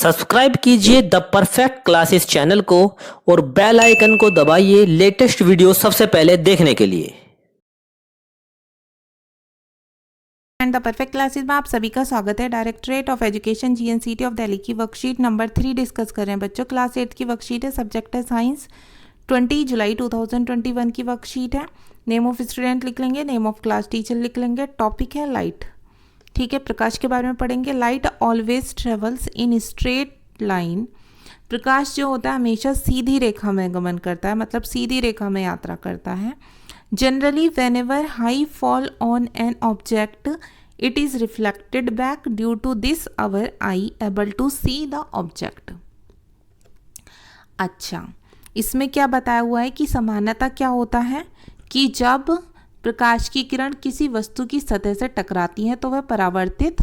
Subscribe कीजिए the perfect classes channel को और बेल आइकन को दबाइए लेटेस्ट वीडियो सबसे पहले देखने के लिए। एंड द परफेक्ट क्लासेस में आप सभी का स्वागत है। Directorate of education GNCT of Delhi की वर्कशीट नंबर 3 डिस्कस कर रहे हैं बच्चों। क्लास 8 की वर्कशीट है, सब्जेक्ट है साइंस। 20 जुलाई 2021 की वर्कशीट है। नेम ऑफ स्टूडेंट लिख लेंगे, नेम ऑफ क्लास टीचर लिख लेंगे। टॉपिक है लाइट, ठीक है। प्रकाश के बारे में पढ़ेंगे। Light always travels in straight line. प्रकाश जो होता है हमेशा सीधी रेखा में गमन करता है, मतलब सीधी रेखा में यात्रा करता है। Generally whenever high fall on an object it is reflected back. Due to this our eye able to see the object. अच्छा, इसमें क्या बताया हुआ है कि समानता क्या होता है कि जब प्रकाश की किरण किसी वस्तु की सतह से टकराती हैं तो वह परावर्तित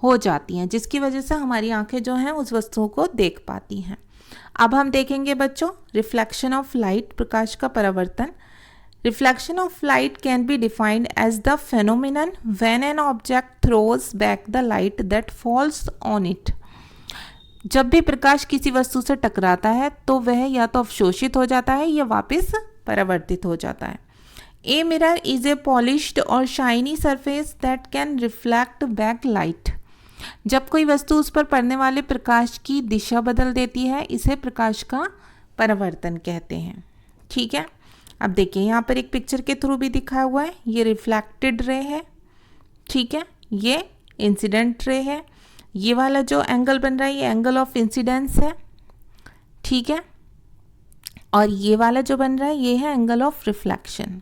हो जाती हैं, जिसकी वजह से हमारी आंखें जो हैं उस वस्तुओं को देख पाती हैं। अब हम देखेंगे बच्चों रिफ्लेक्शन ऑफ लाइट, प्रकाश का परावर्तन। Reflection of light can be defined as the phenomenon when an object throws back the light that falls on it. जब भी प्रकाश किसी वस्तु से टकराता है तो वह या तो अवशोषित हो जाता है या वापस परावर्तित हो जाता है। A mirror is a polished or shiny surface that can reflect back light. जब कोई वस्तु उस पर पड़ने वाले प्रकाश की दिशा बदल देती है, इसे प्रकाश का परावर्तन कहते हैं, ठीक है। अब देखिए यहाँ पर एक पिक्चर के थ्रू भी दिखाया हुआ है। ये रिफ्लेक्टेड रे है, ठीक है, ये इंसिडेंट रे है। ये वाला जो एंगल बन रहा है ये एंगल ऑफ इंसिडेंस है, ठीक है। और ये वाला जो बन रहा है ये है एंगल ऑफ रिफ्लेक्शन।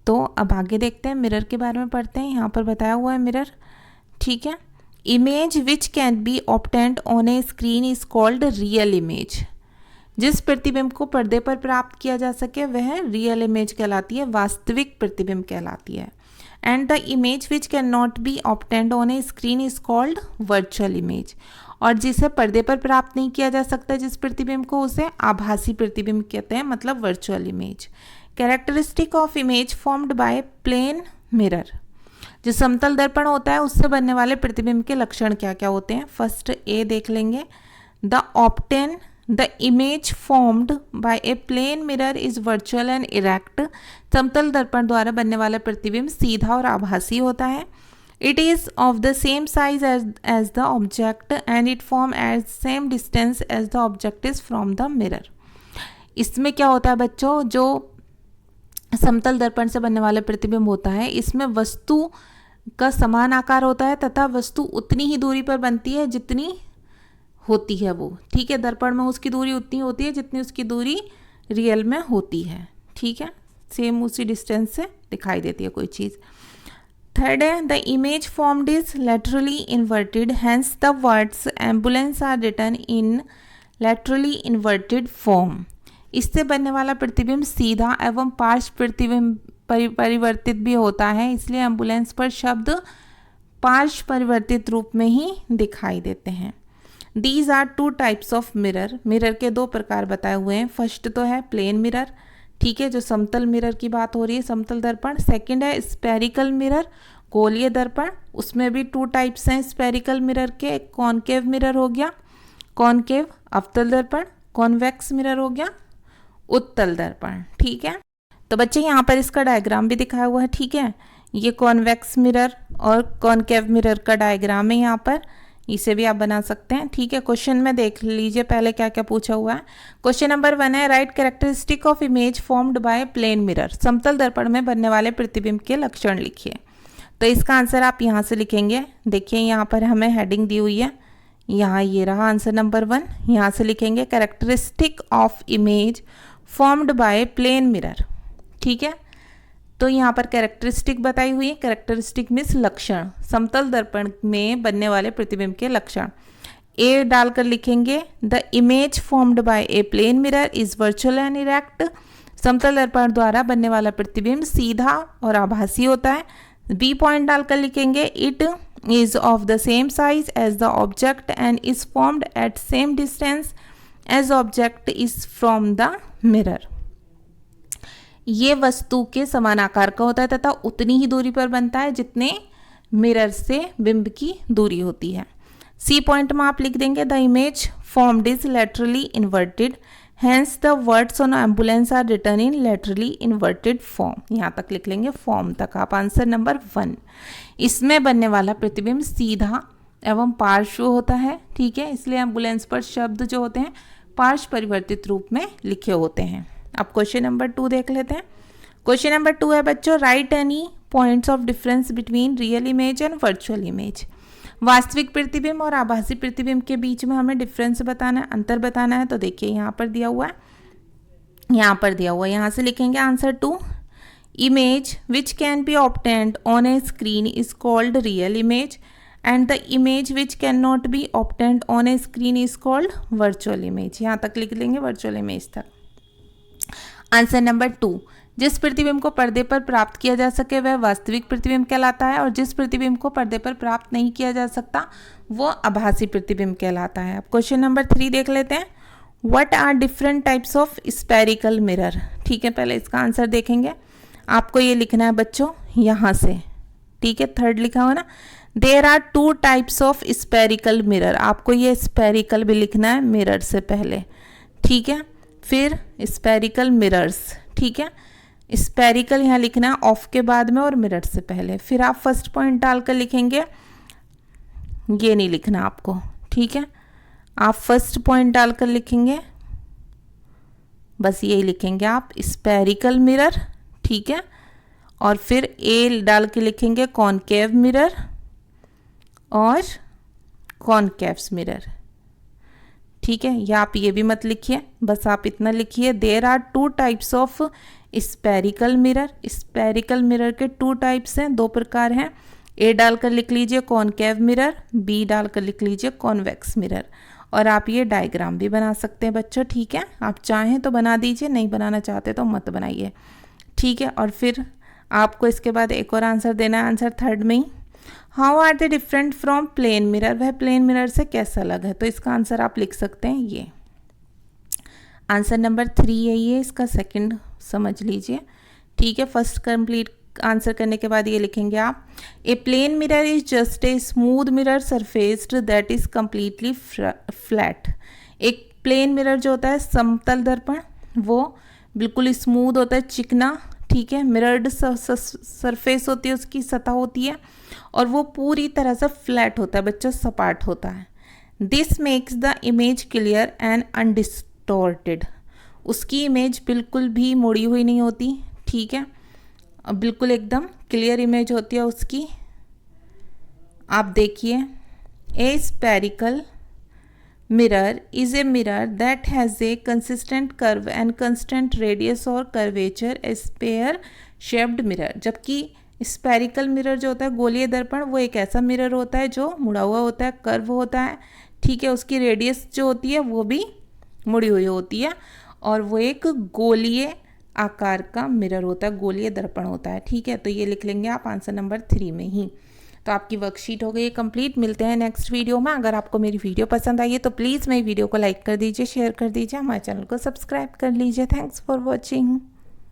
तो अब आगे देखते हैं, मिरर के बारे में पढ़ते हैं। यहाँ पर बताया हुआ है मिरर, ठीक है। Image which can be obtained on A screen is called real image. जिस प्रतिबिंब को पर्दे पर प्राप्त किया जा सके वह रियल इमेज कहलाती है, वास्तविक प्रतिबिंब कहलाती है। And the image which can not be obtained on A screen is called virtual image. और जिसे पर्दे पर प्राप्त नहीं किया जा सकता जिस प्रतिबिंब को, उसे आभासी प्रतिबिंब कहते हैं, मतलब virtual image. Characteristic of image formed by plane mirror. जो समतल दर्पण होता है उससे बनने वाले प्रतिबिंब के लक्षण क्या क्या होते हैं। फर्स्ट ए देख लेंगे। The image formed by a plane mirror is virtual and erect. समतल दर्पण द्वारा बनने वाला प्रतिबिंब सीधा और आभासी होता है। It is of the same size as the object and it forms at same distance as the object is from the mirror. इसमें क्या होता है बच्चों, जो समतल दर्पण से बनने वाला प्रतिबिंब होता है इसमें वस्तु का समान आकार होता है तथा वस्तु उतनी ही दूरी पर बनती है जितनी होती है वो, ठीक है। दर्पण में उसकी दूरी उतनी होती है जितनी उसकी दूरी रियल में होती है, ठीक है। सेम उसी डिस्टेंस से दिखाई देती है कोई चीज़। थर्ड है the image formed is laterally inverted, hence the words ambulance are written in laterally inverted form. इससे बनने वाला प्रतिबिंब सीधा एवं पार्श्व प्रतिबिंब परिवर्तित भी होता है, इसलिए एम्बुलेंस पर शब्द पार्श्व परिवर्तित रूप में ही दिखाई देते हैं। These are two types of mirror. Mirror के दो प्रकार बताए हुए हैं। फर्स्ट तो है प्लेन मिरर, ठीक है, जो समतल मिरर की बात हो रही है, समतल दर्पण। सेकंड है स्पेरिकल मिरर, गोलीय दर्पण। उसमें भी टू टाइप्स हैं स्पेरिकल मिरर के। एक कॉनकेव मिरर हो गया, कॉनकेव अवतल दर्पण। कॉन्वेक्स मिरर हो गया उत्तल दर्पण, ठीक है। तो बच्चे यहाँ पर इसका डायग्राम भी दिखाया हुआ है, ठीक है। ये कॉन्वेक्स मिरर और कॉनकेव मिरर का डायग्राम है यहाँ पर, इसे भी आप बना सकते हैं, ठीक है। क्वेश्चन में देख लीजिए पहले क्या क्या पूछा हुआ है। क्वेश्चन नंबर 1 है right characteristic of image formed by plane mirror. समतल दर्पण में बनने वाले प्रतिबिंब के लक्षण लिखिए। तो इसका आंसर आप यहाँ से लिखेंगे। देखिए यहाँ पर हमें हेडिंग दी हुई है, यहाँ ये रहा आंसर नंबर 1। यहाँ से लिखेंगे characteristic of image formed by plane mirror, ठीक है। तो यहाँ पर कैरेक्टरिस्टिक बताई हुई है। कैरेक्टरिस्टिक मीन्स लक्षण, समतल दर्पण में बनने वाले प्रतिबिंब के लक्षण। ए डालकर लिखेंगे the image formed by a plane mirror is virtual and erect. समतल दर्पण द्वारा बनने वाला प्रतिबिंब सीधा और आभासी होता है। बी पॉइंट डालकर लिखेंगे it is of the same size as the object and is formed at same distance as object is from the mirror. ये वस्तु के समान आकार का होता है तथा उतनी ही दूरी पर बनता है जितने मिरर से बिंब की दूरी होती है। सी पॉइंट में आप लिख देंगे the image formed is laterally inverted, hence the words on ambulance are return in laterally inverted form. यहाँ तक लिख लेंगे फॉर्म तक आप। आंसर नंबर 1, इसमें बनने वाला प्रतिबिंब सीधा एवं पार्श्व होता है, ठीक है, इसलिए एम्बुलेंस पर शब्द जो होते हैं पार्श्व परिवर्तित रूप में लिखे होते हैं। अब क्वेश्चन नंबर 2 देख लेते हैं। क्वेश्चन नंबर 2 है बच्चों, right any points of difference between real image and virtual image. वास्तविक प्रतिबिंब और आभासी प्रतिबिंब के बीच में हमें डिफरेंस बताना है, अंतर बताना है। तो देखिए यहाँ पर दिया हुआ है, यहाँ से लिखेंगे answer 2, image which can be obtained on A screen is called real image and the image which can not be obtained on A screen is called virtual image. यहाँ तक लिख लेंगे वर्चुअल इमेज तक। आंसर नंबर 2, जिस प्रतिबिंब को पर्दे पर प्राप्त किया जा सके वह वास्तविक प्रतिबिंब कहलाता है और जिस प्रतिबिंब को पर्दे पर प्राप्त नहीं किया जा सकता वो आभासी प्रतिबिंब कहलाता है। अब क्वेश्चन नंबर 3 देख लेते हैं। What are different types of spherical mirror. ठीक है, पहले इसका आंसर देखेंगे। आपको ये लिखना है बच्चों यहाँ से, ठीक है, 3rd लिखा हुआ ना। There are 2 types of spherical mirror. आपको ये स्फेरिकल भी लिखना है मिरर से पहले, ठीक है, फिर स्फेरिकल मिरर्स, ठीक है। स्फेरिकल यहाँ लिखना है ऑफ के बाद में और मिरर से पहले। फिर आप फर्स्ट पॉइंट डालकर लिखेंगे, ये नहीं लिखना आपको, ठीक है, आप फर्स्ट पॉइंट डालकर लिखेंगे, बस यही लिखेंगे आप स्फेरिकल मिरर, ठीक है, और फिर ए डाल के लिखेंगे कॉनकेव मिरर और कॉनकेव्स मिरर, ठीक है। या आप ये भी मत लिखिए, बस आप इतना लिखिए, there are 2 types of spherical mirror. Spherical mirror के 2 टाइप्स हैं, 2 प्रकार हैं। ए डालकर लिख लीजिए कॉनकेव मिरर, बी डालकर लिख लीजिए कॉन्वेक्स मिरर। और आप ये डायग्राम भी बना सकते हैं बच्चों, ठीक है, आप चाहें तो बना दीजिए, नहीं बनाना चाहते तो मत बनाइए, ठीक है। और फिर आपको इसके बाद एक और आंसर देना है, आंसर 3rd में ही। How are they different from plane mirror, वह प्लेन मिरर से कैसा अलग है। तो इसका आंसर आप लिख सकते हैं ये आंसर नंबर 3 है, ये इसका 2nd समझ लीजिए, ठीक है। फर्स्ट कंप्लीट आंसर करने के बाद ये लिखेंगे आप, a plane mirror is just a smooth mirror surfaced that is completely flat. एक प्लेन मिरर जो होता है समतल दर्पण, वो बिल्कुल स्मूथ होता है, चिकना, ठीक है, मिरर्ड सरफेस होती है, उसकी सतह होती है और वो पूरी तरह से फ्लैट होता है बच्चों, सपाट होता है। This makes the image clear and undistorted. उसकी इमेज बिल्कुल भी मुड़ी हुई नहीं होती, ठीक है, बिल्कुल एकदम क्लियर इमेज होती है उसकी। आप देखिए, a spherical mirror is a mirror that has a consistent curve and constant radius और curvature a sphere shaped mirror. जबकि स्फेरिकल मिरर जो होता है, गोलीय दर्पण, वो एक ऐसा मिरर होता है जो मुड़ा हुआ होता है, कर्व होता है, ठीक है, उसकी रेडियस जो होती है वो भी मुड़ी हुई होती है और वो एक गोलीय आकार का मिरर होता है, गोलीय दर्पण होता है, ठीक है। तो ये लिख लेंगे आप आंसर नंबर 3 में ही। तो आपकी वर्कशीट हो गई कंप्लीट। मिलते हैं नेक्स्ट वीडियो में। अगर आपको मेरी वीडियो पसंद आई है तो प्लीज़ मेरी वीडियो को लाइक कर दीजिए, शेयर कर दीजिए, हमारे चैनल को सब्सक्राइब कर लीजिए। Thanks for watching.